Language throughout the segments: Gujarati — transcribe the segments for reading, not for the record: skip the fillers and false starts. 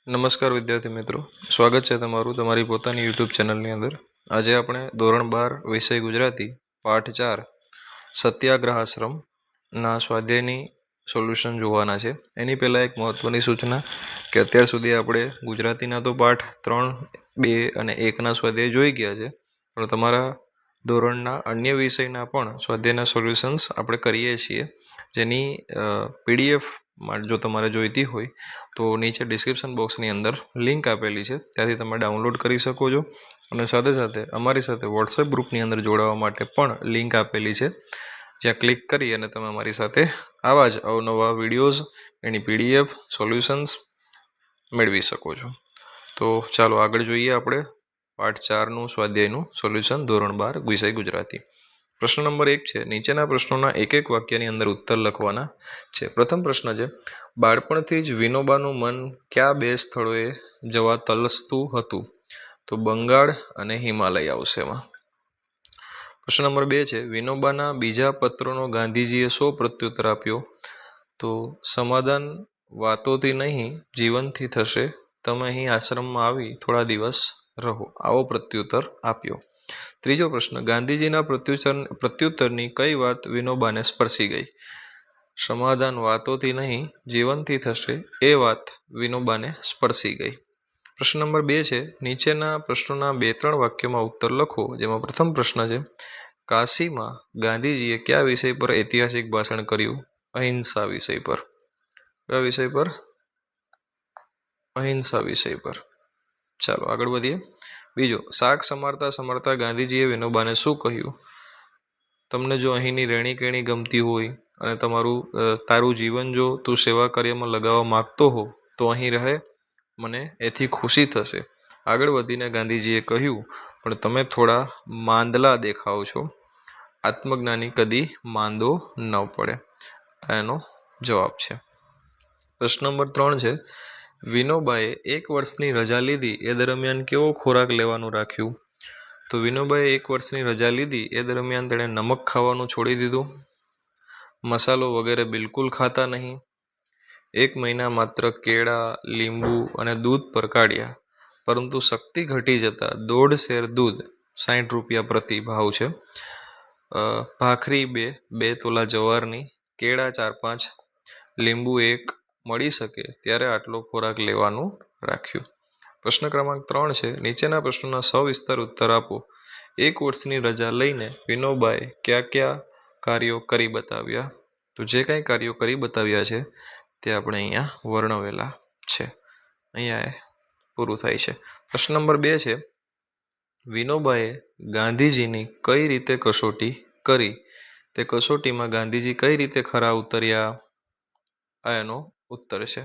નમસ્કાર વિદ્યાર્થી મિત્રો, સ્વાગત છે તમારું તમારી પોતાની યુટ્યુબ ચેનલની અંદર. આજે આપણે ધોરણ 12 વિષય ગુજરાતી પાઠ 4 સત્યાગ્રહાશ્રમના સ્વાધ્યાયની સોલ્યુશન જોવાના છે. એની પહેલાં એક મહત્વની સૂચના કે અત્યાર સુધી આપણે ગુજરાતીના તો પાઠ 3, 2 અને 1ના સ્વાધ્યાય જોઈ ગયા છે, પણ તમારા ધોરણના અન્ય વિષયના પણ સ્વાધ્યાયના સોલ્યુશન્સ આપણે કરીએ છીએ, જેની પીડીએફ જો તમારે જોઈતી હોય તો નીચે ડિસ્ક્રિપ્શન બોક્સની અંદર લિંક આપેલી છે, ત્યાંથી તમે ડાઉનલોડ કરી શકો છો. અને સાથે સાથે અમારી સાથે વોટ્સએપ ગ્રુપની અંદર જોડાવા માટે પણ લિંક આપેલી છે, જ્યાં ક્લિક કરી અને તમે અમારી સાથે આવા જ અવનવા વિડીયોઝ, એની પીડીએફ, સોલ્યુશન્સ મેળવી શકો છો. તો ચાલો આગળ જોઈએ આપણે પાઠ 4નું સ્વાધ્યાયનું સોલ્યુશન ધોરણ 12 વિષય ગુજરાતી. પ્રશ્ન નંબર 1 છે, નીચેના પ્રશ્નોના એક વાક્યની અંદર ઉત્તર લખવાના છે. પ્રથમ પ્રશ્ન છે, બાળપણથી જ વિનોબાનું મન કયા બે સ્થળોએ જવા તલસતું હતું? તો બંગાળ અને હિમાલય આવશે એમાં. પ્રશ્ન નંબર 2 છે, વિનોબાના બીજા પત્રનો ગાંધીજીએ શો પ્રત્યુત્તર આપ્યો? તો સમાધાન વાતોથી નહીં જીવનથી થશે, તમે અહીં આશ્રમમાં આવી થોડા દિવસ રહો, આવો પ્રત્યુત્તર આપ્યો. ત્રીજો પ્રશ્ન, ગાંધીજીના પ્રત્યુત્તરની કઈ વાત વિનોબાને સ્પર્શી ગઈ? સમાધાન વાતોથી નહીં જીવનથી થશે, એ વાત વિનોબાને સ્પર્શી ગઈ. પ્રશ્ન નંબર 2 છે, નીચેના પ્રશ્નોના 2-3 વાક્યમાં ઉત્તર લખો. જેમાં પ્રથમ પ્રશ્ન છે, કાશીમાં ગાંધીજીએ કયા વિષય પર ઐતિહાસિક ભાષણ કર્યું? અહિંસા વિષય પર. કયા વિષય પર? અહિંસા વિષય પર. ચાલો આગળ વધીએ. બીજો, શાક સમારતા સમારતા ગાંધીજીએ વિનોબાને શું કહ્યું? તમને જો અહીંની રહેણી કહેણી ગમતી હોય અને તારું જીવન જો તું સેવા કાર્યમાં લગાવવા માંગતો હો તો અહીં રહે, મને એથી ખુશી થશે. આગળ વધીને ગાંધીજીએ કહ્યું, પણ તમે થોડા માંદલા દેખાવ છો, આત્મજ્ઞાની કદી માંદો ન પડે. એનો જવાબ છે. પ્રશ્ન નંબર 3 છે, વિનોબાએ 1 વર્ષની રજા લીધી એ દરમિયાન કેવો ખોરાક લેવાનું રાખ્યું? તો વિનોબાએ 1 વર્ષની રજા લીધી એ દરમિયાન તેણે નમક ખાવાનું છોડી દીધું, મસાલો વગેરે બિલકુલ ખાતા નહીં, 1 મહિના માત્ર કેળા, લીંબુ અને દૂધ પર કાઢ્યા, પરંતુ શક્તિ ઘટી જતા 1.5 શેર દૂધ, 60 રૂપિયા પ્રતિ ભાવ છે, ભાખરી 2 તોલા જવારની, કેળા 4-5, લીંબુ 1 મળી શકે ત્યારે આટલો ખોરાક લેવાનું રાખ્યું. પ્રશ્ન ક્રમાંક 3 છે, નીચેના પ્રશ્નોના સવિસ્તાર ઉત્તર આપો. 1 વર્ષની રજા લઈને વિનોબાએ કયા કાર્યો કરી બતાવ્યા? તો જે કંઈ કાર્યો કરી બતાવ્યા છે તે આપણે અહીંયા વર્ણવેલા છે. અહીંયા પૂરું થાય છે. પ્રશ્ન નંબર 2 છે, વિનોબાએ ગાંધીજીની કઈ રીતે કસોટી કરી? તે કસોટીમાં ગાંધીજી કઈ રીતે ખરા ઉતર્યા? આ એનો ઉત્તર છે.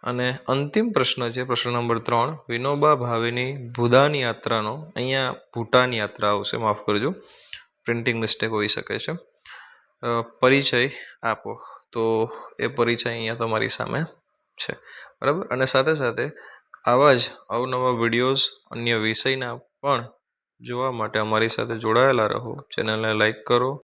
અને અંતિમ પ્રશ્ન છે, પ્રશ્ન નંબર 3, વિનોબા ભાવેની ભૂદાન યાત્રાનો, અહીંયા ભૂટાન યાત્રા આવશે, માફ કરજો, પ્રિન્ટિંગ મિસ્ટેક હોઈ શકે છે, પરિચય આપો. તો એ પરિચય અહીંયા તમારી સામે છે, બરાબર. અને સાથે સાથે આવા જ અવનવા વિડીયોઝ અન્ય વિષયના પણ જોવા માટે અમારી સાથે જોડાયેલા રહો. ચેનલને લાઈક કરો.